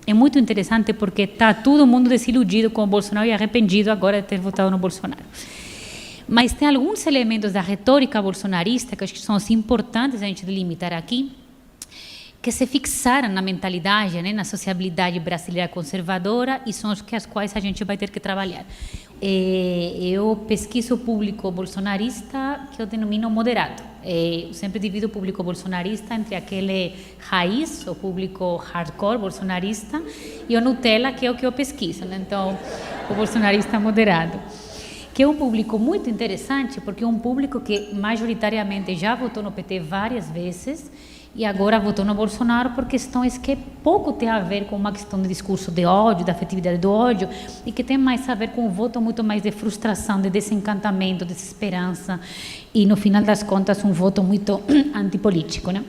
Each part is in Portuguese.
É muito interessante porque está todo mundo desiludido com o Bolsonaro e arrependido agora de ter votado no Bolsonaro. Mas tem alguns elementos da retórica bolsonarista que acho que são importantes a gente delimitar aqui, que se fixaram na mentalidade, né, na sociabilidade brasileira conservadora e são as quais a gente vai ter que trabalhar. Eu pesquiso o público bolsonarista que eu denomino moderado. Eu sempre divido o público bolsonarista entre aquele raiz, o público hardcore bolsonarista, e o Nutella, que é o que eu pesquiso, né? Então, o bolsonarista moderado. Que é um público muito interessante, porque é um público que majoritariamente já votou no PT várias vezes e agora votou no Bolsonaro por questões que pouco tem a ver com uma questão de discurso de ódio, da afetividade do ódio, e que tem mais a ver com um voto muito mais de frustração, de desencantamento, de desesperança, e no final das contas um voto muito antipolítico, né?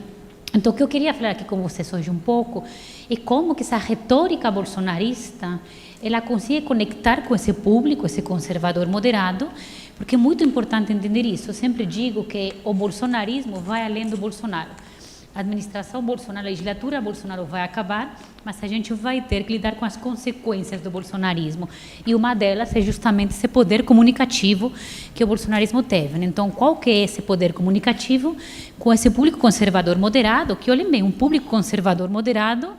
Então, o que eu queria falar aqui com vocês hoje um pouco é como que essa retórica bolsonarista ela consegue conectar com esse público, esse conservador moderado, porque é muito importante entender isso. Eu sempre digo que o bolsonarismo vai além do Bolsonaro. A administração Bolsonaro, a legislatura Bolsonaro vai acabar, mas a gente vai ter que lidar com as consequências do bolsonarismo. E uma delas é justamente esse poder comunicativo que o bolsonarismo teve. Então, qual que é esse poder comunicativo? Com esse público conservador moderado, que olhem bem, um público conservador moderado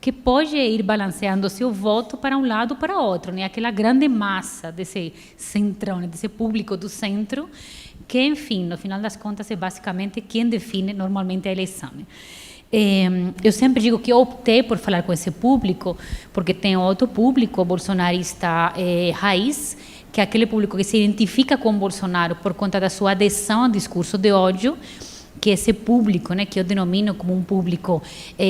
que pode ir balanceando seu voto para um lado ou para outro, né? Aquela grande massa desse centrão, né? Desse público do centro, que, enfim, no final das contas, é basicamente quem define normalmente a eleição, né? Eu sempre digo que eu optei por falar com esse público, porque tem outro público bolsonarista raiz, que é aquele público que se identifica com o Bolsonaro por conta da sua adesão ao discurso de ódio, que é esse público, né, que eu denomino como um público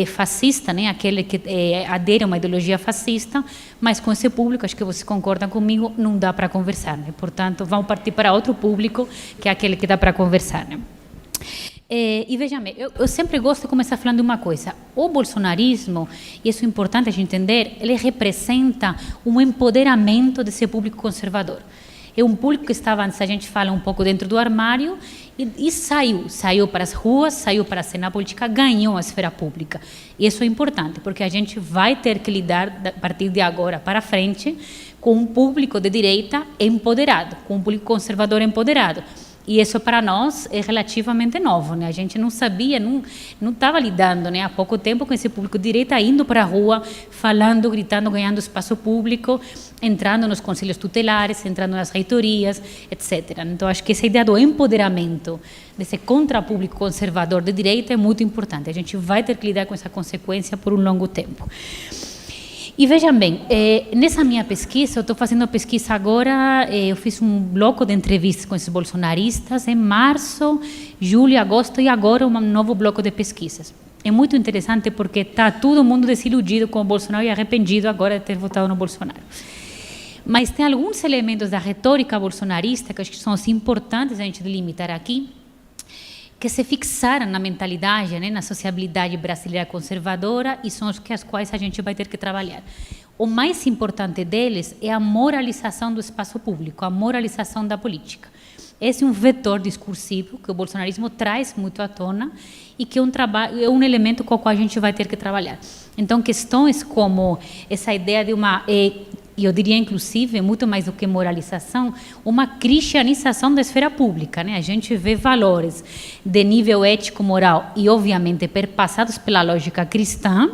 fascista, né, aquele que adere a uma ideologia fascista, mas com esse público, acho que vocês concordam comigo, não dá para conversar, né? Portanto, vamos partir para outro público, que é aquele que dá para conversar, né? E vejam bem, eu sempre gosto de começar falando de uma coisa. O bolsonarismo, e isso é importante a gente entender, ele representa um empoderamento desse público conservador. É um público que estava, antes a gente fala um pouco dentro do armário, e saiu para as ruas, saiu para a cena política, ganhou a esfera pública. E isso é importante, porque a gente vai ter que lidar, a partir de agora para frente, com um público de direita empoderado, com um público conservador empoderado. E isso para nós é relativamente novo, né? A gente não sabia, não estava lidando, né, há pouco tempo com esse público de direita indo para a rua, falando, gritando, ganhando espaço público, entrando nos conselhos tutelares, entrando nas reitorias, etc. Então, acho que essa ideia do empoderamento desse contrapúblico conservador de direita é muito importante. A gente vai ter que lidar com essa consequência por um longo tempo. E vejam bem, nessa minha pesquisa, eu estou fazendo pesquisa agora, eu fiz um bloco de entrevistas com esses bolsonaristas em março, julho, agosto e agora um novo bloco de pesquisas. É muito interessante porque está todo mundo desiludido com o Bolsonaro e arrependido agora de ter votado no Bolsonaro. Mas tem alguns elementos da retórica bolsonarista que acho que são importantes a gente delimitar aqui, que se fixaram na mentalidade, né, na sociabilidade brasileira conservadora e são as quais a gente vai ter que trabalhar. O mais importante deles é a moralização do espaço público, a moralização da política. Esse é um vetor discursivo que o bolsonarismo traz muito à tona e que é um elemento com o qual a gente vai ter que trabalhar. Então, questões como essa ideia de uma... E eu diria, inclusive, muito mais do que moralização, uma cristianização da esfera pública, né? A gente vê valores de nível ético-moral e, obviamente, perpassados pela lógica cristã,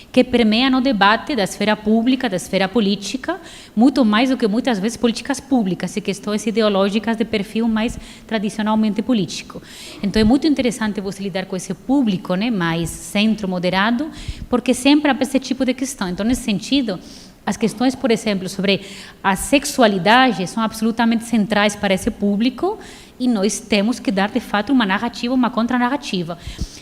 que permeiam o debate da esfera pública, da esfera política, muito mais do que, muitas vezes, políticas públicas e questões ideológicas de perfil mais tradicionalmente político. Então, é muito interessante você lidar com esse público, né, mais centro-moderado, porque sempre há esse tipo de questão. Então, nesse sentido... As questões, por exemplo, sobre a sexualidade são absolutamente centrais para esse público e nós temos que dar, de fato, uma narrativa, uma contranarrativa.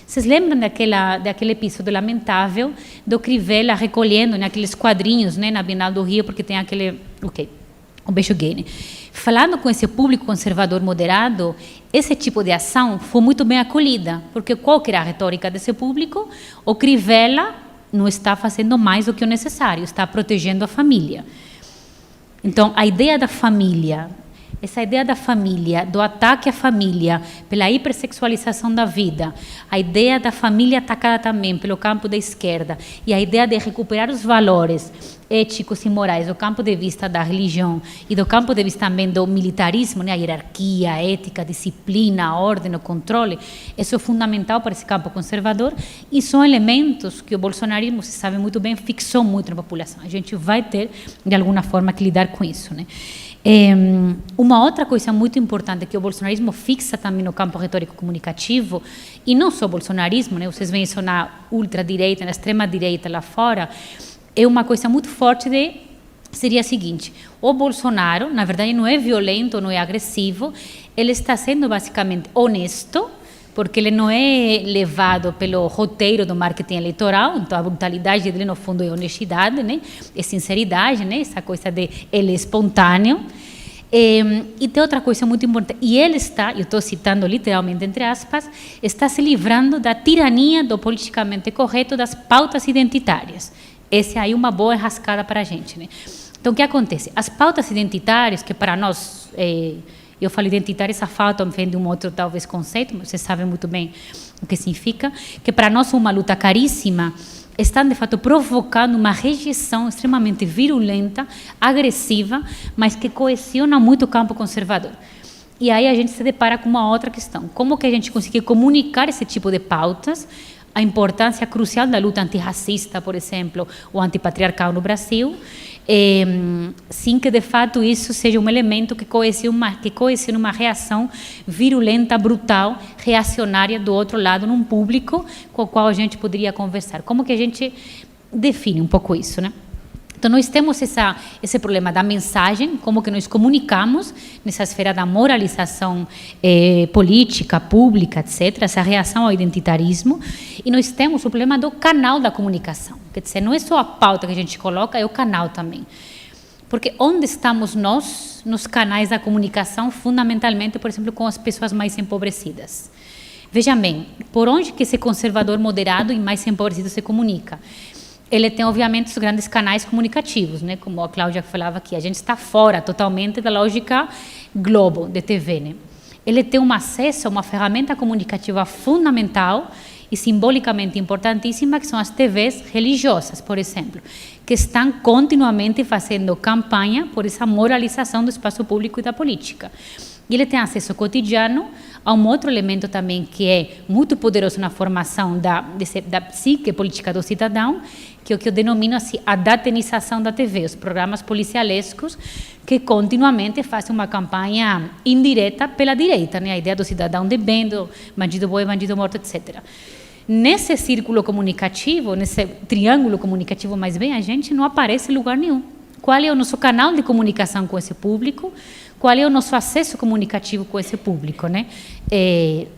Vocês lembram daquele episódio lamentável do Crivella recolhendo naqueles quadrinhos, né, na Bienal do Rio, porque tem aquele... o beijo gay, né? Falando com esse público conservador moderado, esse tipo de ação foi muito bem acolhida, porque qual que era a retórica desse público? O Crivella não está fazendo mais do que o necessário, está protegendo a família. Então, a ideia da família essa ideia da família, do ataque à família, pela hipersexualização da vida, a ideia da família atacada também pelo campo da esquerda, e a ideia de recuperar os valores éticos e morais do campo de vista da religião e do campo de vista também do militarismo, né? A hierarquia, a ética, a disciplina, a ordem, o controle, isso é fundamental para esse campo conservador e são elementos que o bolsonarismo, se sabe muito bem, fixou muito na população. A gente vai ter, de alguma forma, que lidar com isso, né? Uma outra coisa muito importante que o bolsonarismo fixa também no campo retórico comunicativo, e não só o bolsonarismo, né? Vocês veem isso na ultradireita, na extrema-direita lá fora, é uma coisa muito forte seria a seguinte: o Bolsonaro, na verdade, não é violento, não é agressivo, ele está sendo basicamente honesto, porque ele não é levado pelo roteiro do marketing eleitoral, então a brutalidade dele, no fundo, é honestidade, né? É sinceridade, né? Essa coisa de ele é espontâneo. E tem outra coisa muito importante, e ele está, eu estou citando literalmente entre aspas, está se livrando da tirania do politicamente correto das pautas identitárias. Essa é aí uma boa enrascada para a gente, né? Então, o que acontece? As pautas identitárias, que para nós, eu falo identitária, essa falta vem de um outro, talvez, conceito, mas vocês sabem muito bem o que significa, que para nós é uma luta caríssima, estão, de fato, provocando uma rejeição extremamente virulenta, agressiva, mas que coesiona muito o campo conservador. E aí a gente se depara com uma outra questão. Como que a gente consegue comunicar esse tipo de pautas, a importância crucial da luta antirracista, por exemplo, ou antipatriarcal no Brasil, sem que, de fato, isso seja um elemento que coesione uma reação virulenta, brutal, reacionária do outro lado, num público com o qual a gente poderia conversar. Como que a gente define um pouco isso, né? Então, nós temos esse problema da mensagem, como que nós comunicamos nessa esfera da moralização política, pública, etc., essa reação ao identitarismo, e nós temos o problema do canal da comunicação. Quer dizer, não é só a pauta que a gente coloca, é o canal também. Porque onde estamos nós, nos canais da comunicação, fundamentalmente, por exemplo, com as pessoas mais empobrecidas? Veja bem, por onde que esse conservador moderado e mais empobrecido se comunica? Ele tem, obviamente, os grandes canais comunicativos, né? Como a Cláudia falava aqui, a gente está fora totalmente da lógica Globo, de TV, né? Ele tem um acesso a uma ferramenta comunicativa fundamental e simbolicamente importantíssima, que são as TVs religiosas, por exemplo, que estão continuamente fazendo campanha por essa moralização do espaço público e da política. E ele tem acesso cotidiano a um outro elemento também que é muito poderoso na formação da psique política do cidadão, que é o que eu denomino assim, a datenização da TV, os programas policialescos que continuamente fazem uma campanha indireta pela direita, né? A ideia do cidadão de bem, do bandido bom e bandido morto, etc. Nesse círculo comunicativo, nesse triângulo comunicativo, mais bem, a gente não aparece em lugar nenhum. Qual é o nosso canal de comunicação com esse público? Qual é o nosso acesso comunicativo com esse público, né?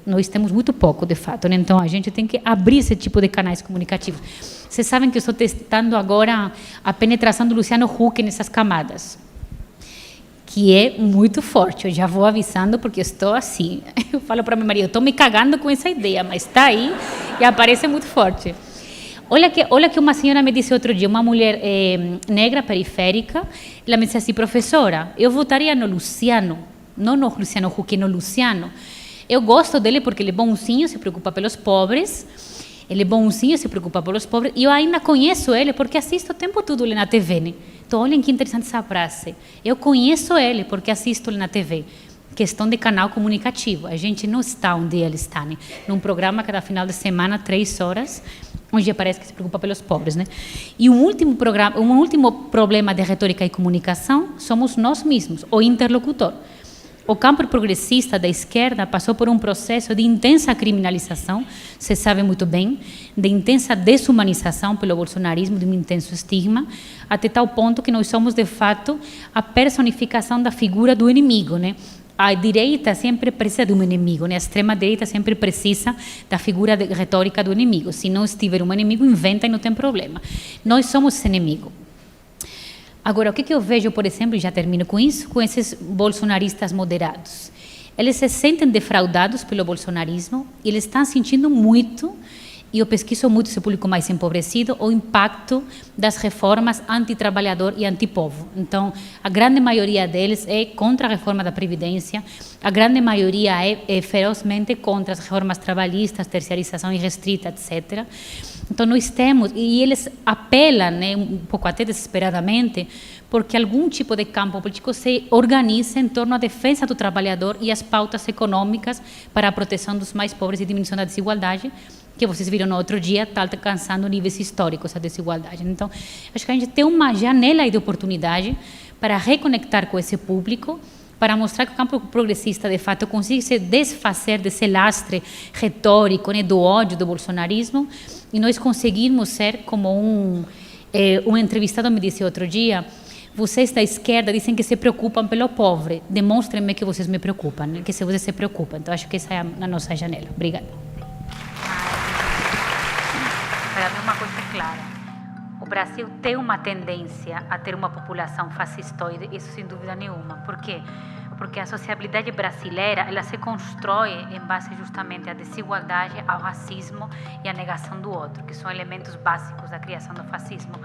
Nós temos muito pouco, de fato, né? Então a gente tem que abrir esse tipo de canais comunicativos. Vocês sabem que eu estou testando agora a penetração do Luciano Huck nessas camadas, que é muito forte. Eu já vou avisando, porque eu estou assim. Eu falo para meu marido, eu estou me cagando com essa ideia, mas está aí e aparece muito forte. Olha que uma senhora me disse outro dia, uma mulher negra, periférica, ela me disse assim: professora, eu votaria no Luciano, não no Luciano Huck, no Luciano. Eu gosto dele porque ele é bonzinho, se preocupa pelos pobres, ele é bonzinho, se preocupa pelos pobres, e eu ainda conheço ele porque assisto o tempo todo ele na TV, né? Então, olhem que interessante essa frase. Eu conheço ele porque assisto ele na TV. Questão de canal comunicativo. A gente não está onde ele está, né? Num programa cada final de semana, 3 horas, onde parece que se preocupa pelos pobres, né? E um último problema de retórica e comunicação somos nós mesmos, o interlocutor. O campo progressista da esquerda passou por um processo de intensa criminalização, você sabe muito bem, de intensa desumanização pelo bolsonarismo, de um intenso estigma, até tal ponto que nós somos, de fato, a personificação da figura do inimigo, né? A direita sempre precisa de um inimigo, né? A extrema-direita sempre precisa da figura retórica do inimigo. Se não estiver um inimigo, inventa e não tem problema. Nós somos esse inimigo. Agora, o que eu vejo, por exemplo, e já termino com isso, com esses bolsonaristas moderados? Eles se sentem defraudados pelo bolsonarismo e eles estão sentindo muito e eu pesquiso muito esse público mais empobrecido, o impacto das reformas anti-trabalhador e anti-povo. Então, a grande maioria deles é contra a reforma da Previdência, a grande maioria é ferozmente contra as reformas trabalhistas, terceirização irrestrita, etc. Então, nós temos, e eles apelam, né, um pouco até desesperadamente, porque algum tipo de campo político se organiza em torno à defesa do trabalhador e as pautas econômicas para a proteção dos mais pobres e diminuição da desigualdade, que vocês viram no outro dia, está alcançando níveis históricos a desigualdade. Então, acho que a gente tem uma janela aí de oportunidade para reconectar com esse público, para mostrar que o campo progressista, de fato, consegue se desfazer desse lastre retórico, né, do ódio do bolsonarismo, e nós conseguirmos ser como um entrevistado me disse outro dia: vocês da esquerda dizem que se preocupam pelo pobre, demonstrem-me que vocês me preocupam, né, que se vocês se preocupam. Então, acho que essa é a nossa janela. Obrigada. Para mim, uma coisa é clara: o Brasil tem uma tendência a ter uma população fascistoide, isso sem dúvida nenhuma. Por quê? Porque a sociabilidade brasileira, ela se constrói em base justamente à desigualdade, ao racismo e à negação do outro, que são elementos básicos da criação do fascismo.